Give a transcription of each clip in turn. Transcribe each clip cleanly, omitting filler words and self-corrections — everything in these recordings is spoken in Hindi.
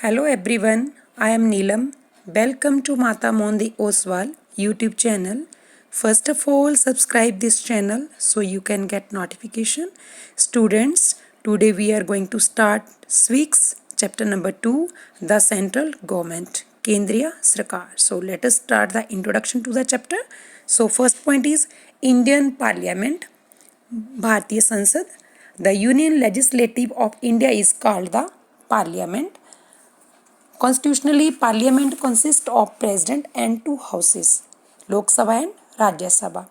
Hello everyone, I am Neelam. Welcome to Mata Mondi Oswal YouTube channel. First of all, subscribe this channel so you can get notification. Students, today we are going to start SWICS chapter number 2, the central government, Kendriya Sarkar. So let us start the introduction to the chapter. So first point is Indian Parliament, Bharatiya Sansad. The Union Legislative of India is called the Parliament. Constitutionally, Parliament consists of President and two houses, लोक सभा एंड राज्यसभा.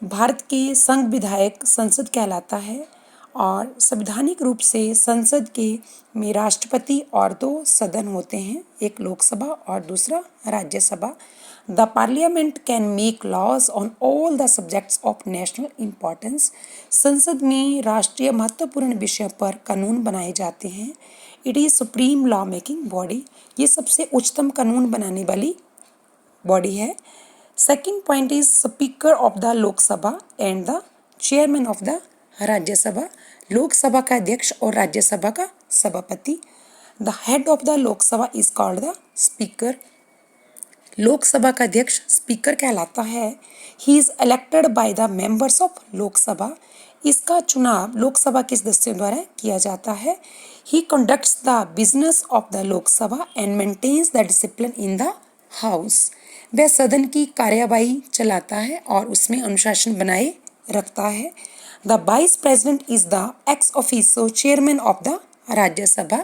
भारत के संघ विधायक संसद कहलाता है और संवैधानिक रूप से संसद के में राष्ट्रपति और दो सदन होते हैं, एक लोकसभा और दूसरा Rajya Sabha. The parliament can make laws on all the subjects of national importance. संसद में राष्ट्रीय महत्वपूर्ण विषयों पर कानून बनाए जाते हैं. It is supreme law making body. ये सबसे उच्चतम कानून बनाने वाली बॉडी है. Second point is speaker of the Lok Sabha and the chairman of the Rajya Sabha. Lok Sabha का अध्यक्ष और राज्यसभा का सभापति. The head of the Lok Sabha is called the speaker. Lok Sabha का अध्यक्ष स्पीकर कहलाता है. He is elected by the members of Lok Sabha. इसका चुनाव लोकसभा के सदस्यों द्वारा किया जाता है. ही conducts the business of the Lok Sabha and maintains the discipline in the house. वह सदन की कार्यवाही चलाता है और उसमें अनुशासन बनाए रखता है. The vice president is the x officio chairman of the Rajya Sabha.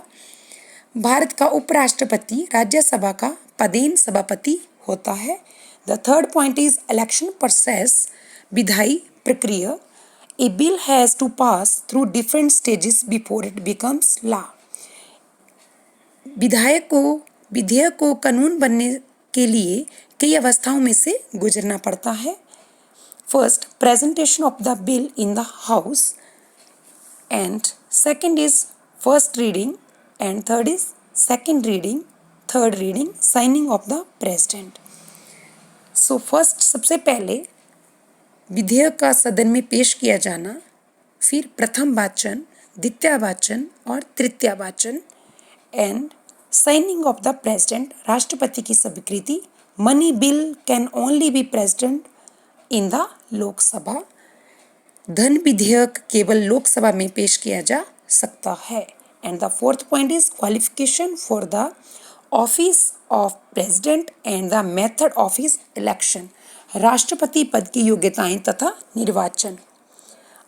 Bharat का उपराष्ट्रपति राज्यसभा का पदेन सभापति होता है. The third point is election process, विधायी प्रक्रिया. A bill has to pass through different stages before it becomes law. विधेयक को कानून बनने के लिए कई अवस्थाओं में से गुजरना पड़ता है. First, presentation of the bill in the house and second is first reading and third is second reading, third reading, signing off the president. So first, सबसे पहले विधेयक का सदन में पेश किया जाना, फिर प्रथम वाचन, द्वितीय वाचन और तृतीय वाचन and signing off the president, राष्ट्रपति की स्वीकृति. Money bill can only be present in the Lok Sabha. धन विधेयक केवल लोकसभा में पेश किया जा सकता है. And the fourth point is qualification for the office of president and the method of his election. राष्ट्रपति पद की योग्यताएं तथा निर्वाचन.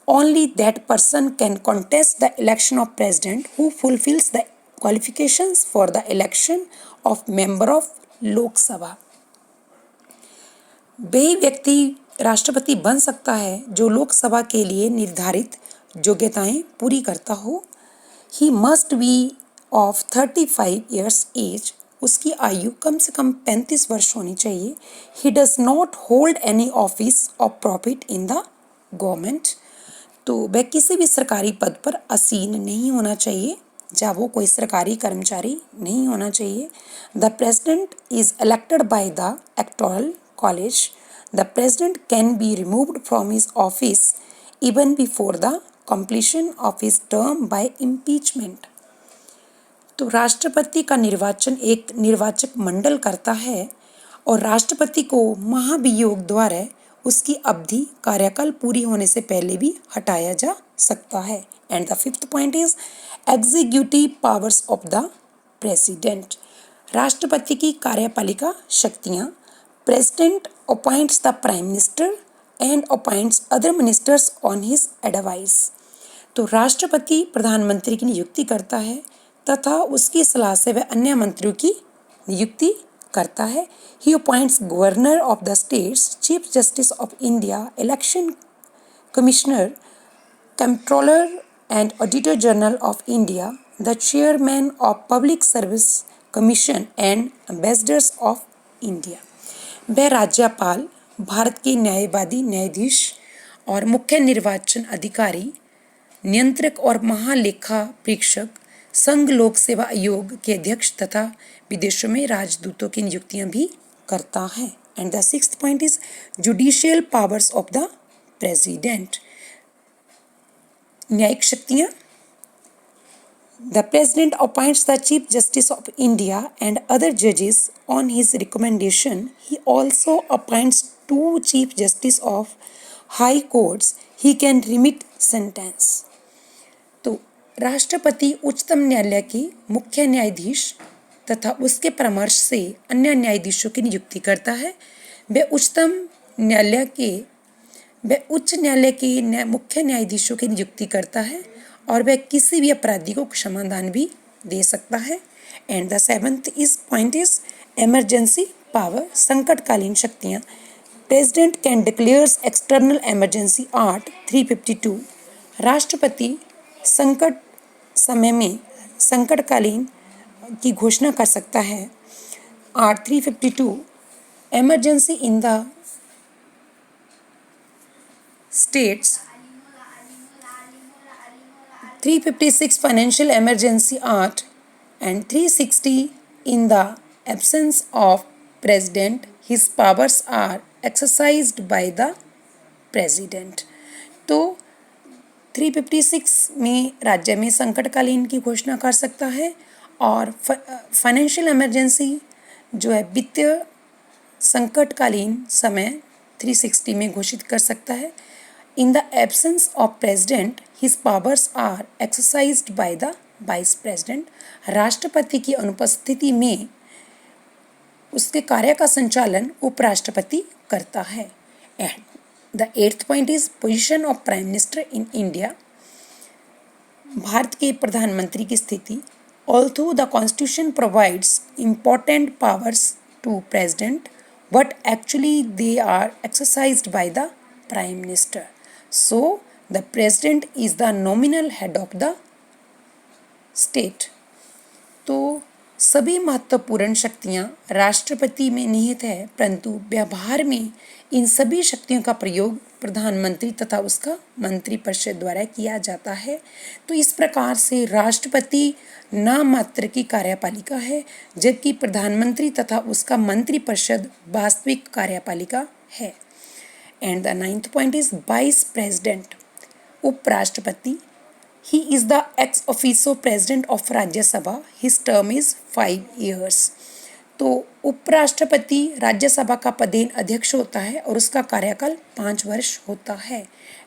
Only that person can contest the election of president who fulfils the qualifications for the election of member of Lok Sabha. वही व्यक्ति राष्ट्रपति बन सकता है जो लोकसभा के लिए निर्धारित योग्यताएं पूरी करता हो. He must be of 35 years age. उसकी आयु कम से कम 35 वर्ष होनी चाहिए. He does not hold any office of profit in the government. तो वह किसी भी सरकारी पद पर आसीन नहीं होना चाहिए, जहाँ वो कोई सरकारी कर्मचारी नहीं होना चाहिए. The president is elected by the electoral college. The president can be removed from his office even before the completion of his term by impeachment. तो राष्ट्रपति का निर्वाचन एक निर्वाचक मंडल करता है और राष्ट्रपति को महाभियोग द्वारा उसकी अवधि कार्यकाल पूरी होने से पहले भी हटाया जा सकता है. And the fifth point is executive powers of the president. राष्ट्रपति की कार्यपालिका शक्तियाँ. President appoints the prime minister and appoints other ministers on his advice. तो राष्ट्रपति प्रधानमंत्री की नियुक्ति करता है तथा उसकी सलाह से वह अन्य मंत्रियों की नियुक्ति करता है. He appoints governor of the states, chief justice of India, election commissioner, controller and auditor general of India, the chairman of public service commission and ambassadors of India. वह राज्यपाल, भारत के न्यायवादी न्यायाधीश और मुख्य निर्वाचन अधिकारी, नियंत्रक और महालेखा परीक्षक, संघ लोक सेवा आयोग के अध्यक्ष तथा विदेशों में राजदूतों की नियुक्तियां भी करता है. And the sixth point is judicial powers of the president. न्यायिक शक्तियां. The President appoints the Chief Justice of India and other judges on his recommendation. He also appoints 2 Chief Justice of High Courts. He can remit sentence. तो राष्ट्रपति उच्चतम न्यायालय के मुख्य न्यायाधीश तथा उसके परामर्श से अन्य न्यायाधीशों की नियुक्ति करता है। वह उच्च न्यायालय के मुख्य न्यायाधीशों की नियुक्ति करता है और वह किसी भी अपराधी को क्षमादान भी दे सकता है। And the 7th point is emergency power, संकटकालीन शक्तियाँ। President can declares external emergency art 352। राष्ट्रपति संकट समय में संकटकालीन की घोषणा कर सकता है। Art 352 emergency in the states, 356 financial emergency act, and 360 in the absence of president his powers are exercised by the president। तो 356 में राज्य में संकटकालीन की घोषणा कर सकता है और फाइनेंशियल इमरजेंसी जो है वित्तीय संकटकालीन समय 360 में घोषित कर सकता है। In the absence of president his powers are exercised by the vice president. राष्ट्रपति की अनुपस्थिति में उसके कार्य का संचालन उपराष्ट्रपति करता है। And the 8th point is position of prime minister in India. भारत के प्रधानमंत्री की स्थिति। Although the constitution provides important powers to president but actually they are exercised by the prime minister. So the president is the nominal head of the state। तो सभी महत्वपूर्ण शक्तियां राष्ट्रपति में निहित है, परंतु व्यवहार में इन सभी शक्तियों का प्रयोग प्रधानमंत्री तथा उसका मंत्रिपरिषद द्वारा किया जाता है। तो इस प्रकार से राष्ट्रपति नाम मात्र की कार्यपालिका है, जबकि प्रधानमंत्री तथा उसका मंत्रिपरिषद वास्तविक कार्यपालिका है। And the 9th point is vice president, उपराष्ट्रपति। He is the ex officio president of Rajya Sabha. His term is 5 years। तो उपराष्ट्रपति राज्यसभा का पदेन अध्यक्ष होता है और उसका कार्यकाल 5 वर्ष होता है।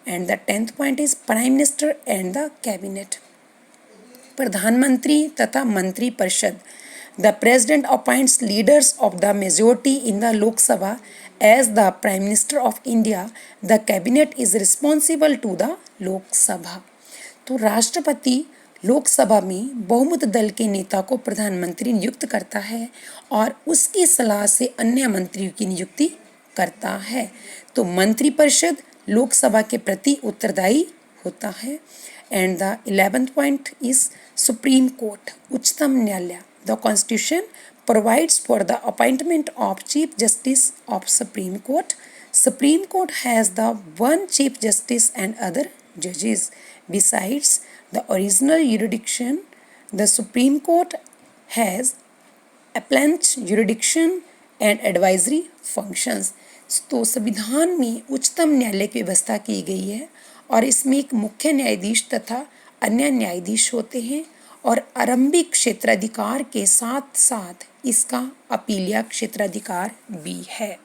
And the 10th point is prime minister and the cabinet, प्रधानमंत्री तथा मंत्रिपरिषद। The president appoints leaders of the majority in the Lok Sabha as the prime minister of India. The cabinet is responsible to the Lok Sabha. तो राष्ट्रपति लोकसभा में बहुमत दल के नेता को प्रधानमंत्री नियुक्त करता है और उसकी सलाह से अन्य मंत्रियों की नियुक्ति करता है। तो मंत्रिपरिषद लोकसभा के प्रति उत्तरदायी होता है। And the 11th point is supreme court, उच्चतम न्यायालय। The constitution provides for the appointment of chief justice of supreme court. Supreme court has the 1 chief justice and other judges. Besides the original jurisdiction, the Supreme Court has appellate jurisdiction and advisory functions। तो संविधान में उच्चतम न्यायालय की व्यवस्था की गई है और इसमें एक मुख्य न्यायाधीश तथा अन्य न्यायाधीश होते हैं और आरंभिक क्षेत्राधिकार के साथ साथ इसका अपीलिया क्षेत्राधिकार भी है।